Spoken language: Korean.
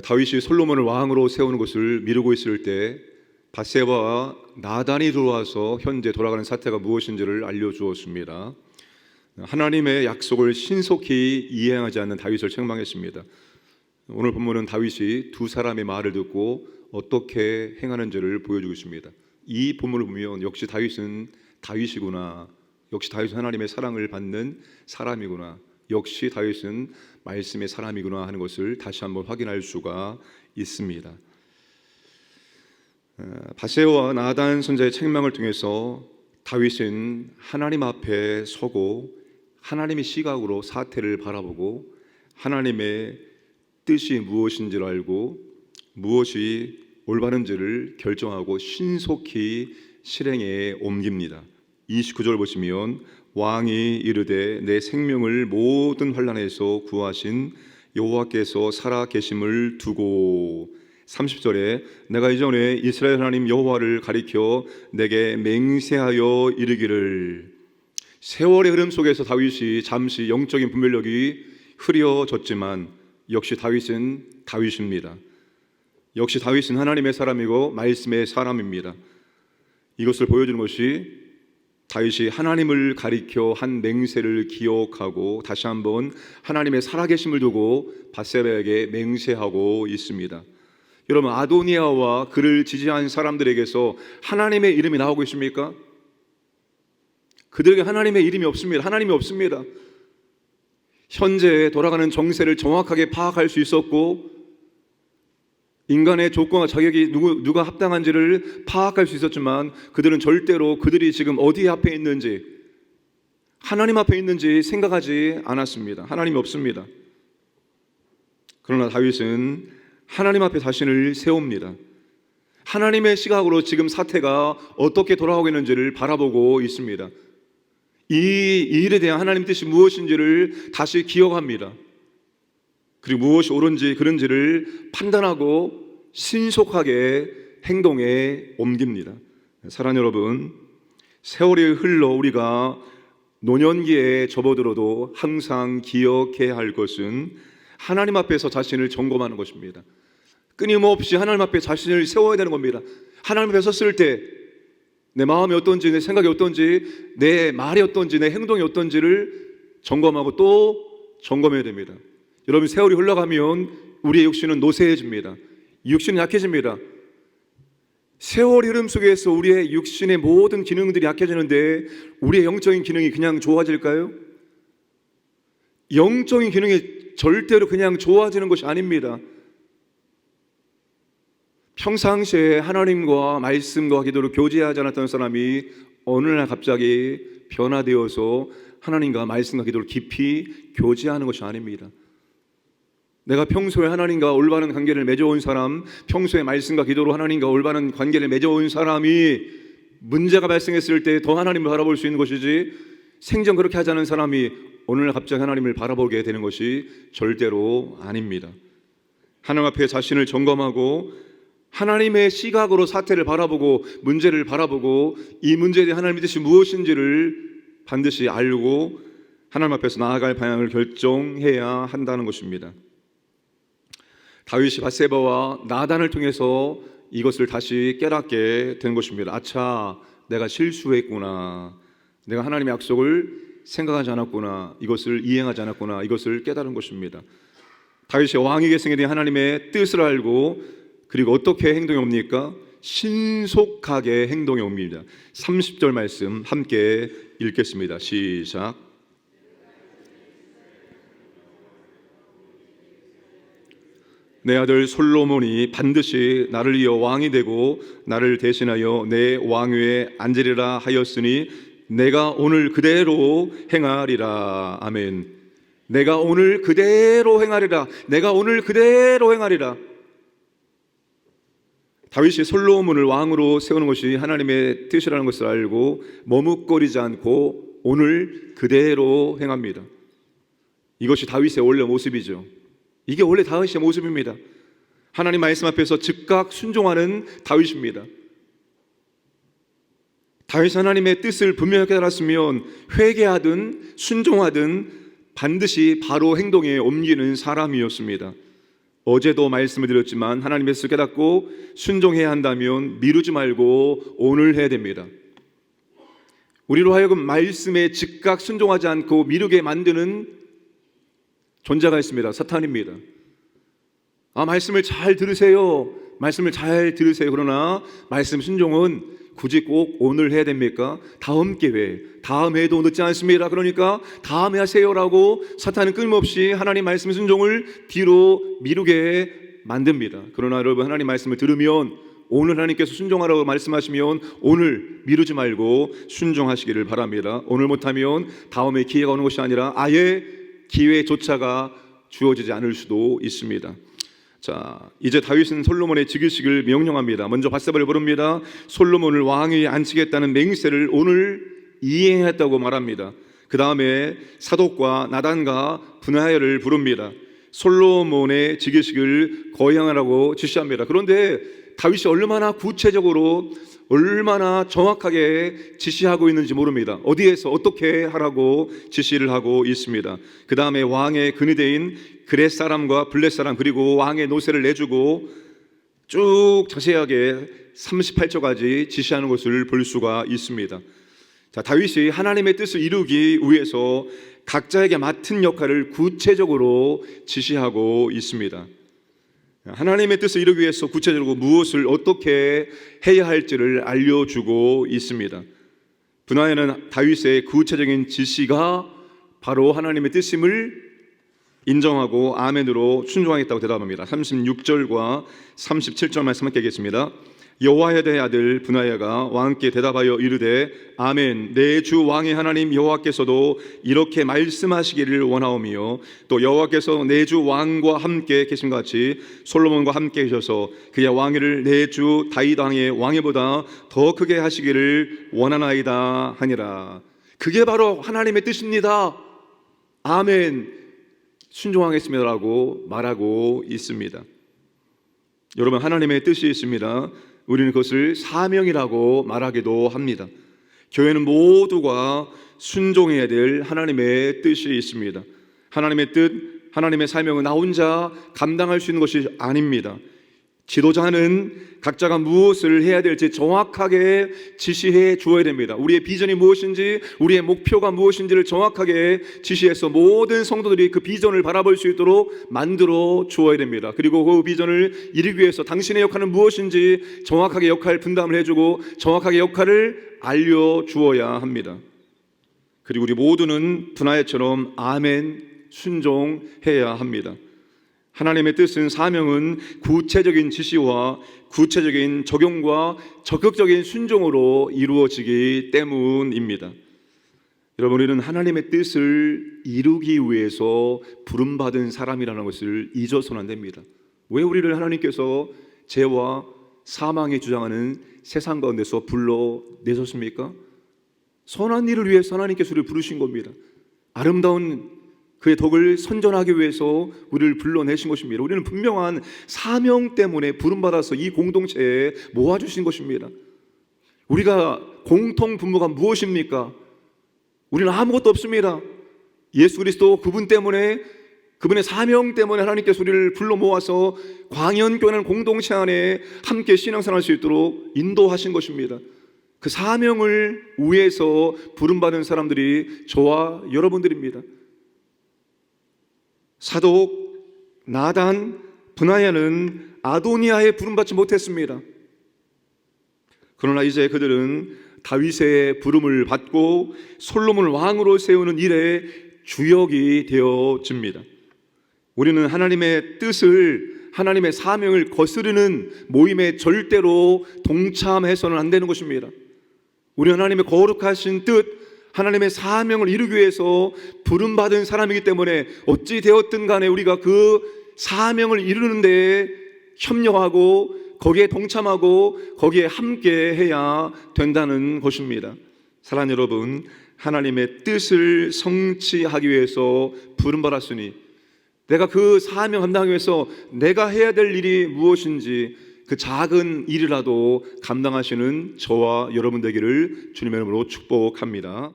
다윗이 솔로몬을 왕으로 세우는 것을 미루고 있을 때 밧세바와 나단이 들어와서 현재 돌아가는 사태가 무엇인지를 알려주었습니다. 하나님의 약속을 신속히 이행하지 않는 다윗을 책망했습니다. 오늘 본문은 다윗이 두 사람의 말을 듣고 어떻게 행하는지를 보여주고 있습니다. 이 본문을 보면 역시 다윗은 다윗이구나, 역시 다윗은 하나님의 사랑을 받는 사람이구나, 역시 다윗은 말씀의 사람이구나 하는 것을 다시 한번 확인할 수가 있습니다. 밧세바와 나단 선자의 책망을 통해서 다윗은 하나님 앞에 서고 하나님의 시각으로 사태를 바라보고 하나님의 뜻이 무엇인지를 알고 무엇이 올바른지를 결정하고 신속히 실행에 옮깁니다. 29절 보시면 왕이 이르되 내 생명을 모든 환난에서 구하신 여호와께서 살아 계심을 두고 30절에 내가 이전에 이스라엘 하나님 여호와를 가리켜 내게 맹세하여 이르기를. 세월의 흐름 속에서 다윗이 잠시 영적인 분별력이 흐려졌지만 역시 다윗은 다윗입니다. 역시 다윗은 하나님의 사람이고 말씀의 사람입니다. 이것을 보여주는 것이 다윗이 하나님을 가리켜 한 맹세를 기억하고 다시 한번 하나님의 살아계심을 두고 밧세바에게 맹세하고 있습니다. 여러분, 아도니아와 그를 지지한 사람들에게서 하나님의 이름이 나오고 있습니까? 그들에게 하나님의 이름이 없습니다. 하나님이 없습니다. 현재 돌아가는 정세를 정확하게 파악할 수 있었고 인간의 조건과 자격이 누가 합당한지를 파악할 수 있었지만 그들은 절대로 그들이 지금 어디 앞에 있는지, 하나님 앞에 있는지 생각하지 않았습니다. 하나님이 없습니다. 그러나 다윗은 하나님 앞에 자신을 세웁니다. 하나님의 시각으로 지금 사태가 어떻게 돌아가고 있는지를 바라보고 있습니다. 이 일에 대한 하나님 뜻이 무엇인지를 다시 기억합니다. 그리고 무엇이 옳은지 그른지를 판단하고 신속하게 행동에 옮깁니다. 사랑하는 여러분, 세월이 흘러 우리가 노년기에 접어들어도 항상 기억해야 할 것은 하나님 앞에서 자신을 점검하는 것입니다. 끊임없이 하나님 앞에 자신을 세워야 되는 겁니다. 하나님 앞에 섰을 때 내 마음이 어떤지, 내 생각이 어떤지, 내 말이 어떤지, 내 행동이 어떤지를 점검하고 또 점검해야 됩니다. 여러분, 세월이 흘러가면 우리의 육신은 노쇠해집니다. 육신은 약해집니다. 세월이 흐름 속에서 우리의 육신의 모든 기능들이 약해지는데 우리의 영적인 기능이 그냥 좋아질까요? 영적인 기능이 절대로 그냥 좋아지는 것이 아닙니다. 평상시에 하나님과 말씀과 기도로 교제하지 않았던 사람이 어느 날 갑자기 변화되어서 하나님과 말씀과 기도를 깊이 교제하는 것이 아닙니다. 내가 평소에 하나님과 올바른 관계를 맺어온 사람, 평소에 말씀과 기도로 하나님과 올바른 관계를 맺어온 사람이 문제가 발생했을 때 더 하나님을 바라볼 수 있는 것이지, 생전 그렇게 하지 않은 사람이 어느 날 갑자기 하나님을 바라보게 되는 것이 절대로 아닙니다. 하나님 앞에 자신을 점검하고 하나님의 시각으로 사태를 바라보고 문제를 바라보고 이 문제에 대해 하나님의 뜻이 무엇인지를 반드시 알고 하나님 앞에서 나아갈 방향을 결정해야 한다는 것입니다. 다윗이 밧세바와 나단을 통해서 이것을 다시 깨닫게 된 것입니다. 아차, 내가 실수했구나, 내가 하나님의 약속을 생각하지 않았구나, 이것을 이행하지 않았구나, 이것을 깨달은 것입니다. 다윗이 왕의 계승에 대한 하나님의 뜻을 알고 그리고 어떻게 행동에 옵니까? 신속하게 행동에 옵니다. 30절 말씀 함께 읽겠습니다. 시작. 내 아들 솔로몬이 반드시 나를 이어 왕이 되고 나를 대신하여 내 왕위에 앉으리라 하였으니 내가 오늘 그대로 행하리라. 아멘. 내가 오늘 그대로 행하리라. 내가 오늘 그대로 행하리라. 다윗이 솔로몬을 왕으로 세우는 것이 하나님의 뜻이라는 것을 알고 머뭇거리지 않고 오늘 그대로 행합니다. 이것이 다윗의 원래 모습이죠. 이게 원래 다윗의 모습입니다. 하나님 말씀 앞에서 즉각 순종하는 다윗입니다. 다윗 하나님의 뜻을 분명하게 알았으면 회개하든 순종하든 반드시 바로 행동에 옮기는 사람이었습니다. 어제도 말씀을 드렸지만 하나님의 뜻을 깨닫고 순종해야 한다면 미루지 말고 오늘 해야 됩니다. 우리로 하여금 말씀에 즉각 순종하지 않고 미루게 만드는 존재가 있습니다. 사탄입니다. 말씀을 잘 들으세요. 말씀을 잘 들으세요. 그러나 말씀 순종은 굳이 꼭 오늘 해야 됩니까? 다음 기회, 다음 해도 늦지 않습니다. 그러니까 다음에 하세요라고 사탄은 끊임없이 하나님 말씀 순종을 뒤로 미루게 만듭니다. 그러나 여러분, 하나님 말씀을 들으면 오늘 하나님께서 순종하라고 말씀하시면 오늘 미루지 말고 순종하시기를 바랍니다. 오늘 못하면 다음에 기회가 오는 것이 아니라 아예 기회조차가 주어지지 않을 수도 있습니다. 자, 이제 다윗은 솔로몬의 즉위식을 명령합니다. 먼저 밧세바를 부릅니다. 솔로몬을 왕위에 앉히겠다는 맹세를 오늘 이행했다고 말합니다. 그 다음에 사독과 나단과 브나야를 부릅니다. 솔로몬의 즉위식을 거행하라고 지시합니다. 그런데 다윗이 얼마나 구체적으로 얼마나 정확하게 지시하고 있는지 모릅니다. 어디에서 어떻게 하라고 지시를 하고 있습니다. 그 다음에 왕의 근위대인 그렛 사람과 블렛 사람 그리고 왕의 노새를 내주고 쭉 자세하게 38조까지 지시하는 것을 볼 수가 있습니다. 자, 다윗이 하나님의 뜻을 이루기 위해서 각자에게 맡은 역할을 구체적으로 지시하고 있습니다. 하나님의 뜻을 이루기 위해서 구체적으로 무엇을 어떻게 해야 할지를 알려주고 있습니다. 브나야는 다윗의 구체적인 지시가 바로 하나님의 뜻임을 인정하고 아멘으로 순종하겠다고 대답합니다. 36절과 37절 말씀 함께 하겠습니다. 여호야다의 아들 브나야가 왕께 대답하여 이르되 아멘, 내 주 왕의 하나님 여호와께서도 이렇게 말씀하시기를 원하오며 또 여호와께서 내 주 왕과 함께 계신 같이 솔로몬과 함께 계셔서 그의 왕위를 내 주 다윗 왕의 왕위보다 더 크게 하시기를 원하나이다 하니라. 그게 바로 하나님의 뜻입니다. 아멘, 순종하겠습니다라고 말하고 있습니다. 여러분, 하나님의 뜻이 있습니다. 우리는 그것을 사명이라고 말하기도 합니다. 교회는 모두가 순종해야 될 하나님의 뜻이 있습니다. 하나님의 뜻, 하나님의 사명은 나 혼자 감당할 수 있는 것이 아닙니다. 지도자는 각자가 무엇을 해야 될지 정확하게 지시해 주어야 됩니다. 우리의 비전이 무엇인지, 우리의 목표가 무엇인지를 정확하게 지시해서 모든 성도들이 그 비전을 바라볼 수 있도록 만들어 주어야 됩니다. 그리고 그 비전을 이루기 위해서 당신의 역할은 무엇인지 정확하게 역할 분담을 해주고 정확하게 역할을 알려주어야 합니다. 그리고 우리 모두는 브나야처럼 아멘, 순종해야 합니다. 하나님의 뜻은, 사명은 구체적인 지시와 구체적인 적용과 적극적인 순종으로 이루어지기 때문입니다. 여러분, 우리는 하나님의 뜻을 이루기 위해서 부름받은 사람이라는 것을 잊어서는 안 됩니다. 왜 우리를 하나님께서 죄와 사망에 주장하는 세상 가운데서 불러내셨습니까? 선한 일을 위해서 하나님께서 우리를 부르신 겁니다. 아름다운 그의 덕을 선전하기 위해서 우리를 불러내신 것입니다. 우리는 분명한 사명 때문에 부름받아서 이 공동체에 모아주신 것입니다. 우리가 공통 분모가 무엇입니까? 우리는 아무것도 없습니다. 예수 그리스도 그분 때문에, 그분의 사명 때문에 하나님께서 우리를 불러 모아서 광연교회라는 공동체 안에 함께 신앙생활할 수 있도록 인도하신 것입니다. 그 사명을 위해서 부름받은 사람들이 저와 여러분들입니다. 사독, 나단, 브나야는 아도니아에 부름받지 못했습니다. 그러나 이제 그들은 다윗의 부름을 받고 솔로몬을 왕으로 세우는 일에 주역이 되어집니다. 우리는 하나님의 뜻을, 하나님의 사명을 거스르는 모임에 절대로 동참해서는 안 되는 것입니다. 우리 하나님의 거룩하신 뜻, 하나님의 사명을 이루기 위해서 부름받은 사람이기 때문에 어찌 되었든 간에 우리가 그 사명을 이루는 데 협력하고 거기에 동참하고 거기에 함께 해야 된다는 것입니다. 사랑하는 여러분, 하나님의 뜻을 성취하기 위해서 부름받았으니 내가 그 사명 감당하기 위해서 내가 해야 될 일이 무엇인지 그 작은 일이라도 감당하시는 저와 여러분 되기를 주님의 이름으로 축복합니다.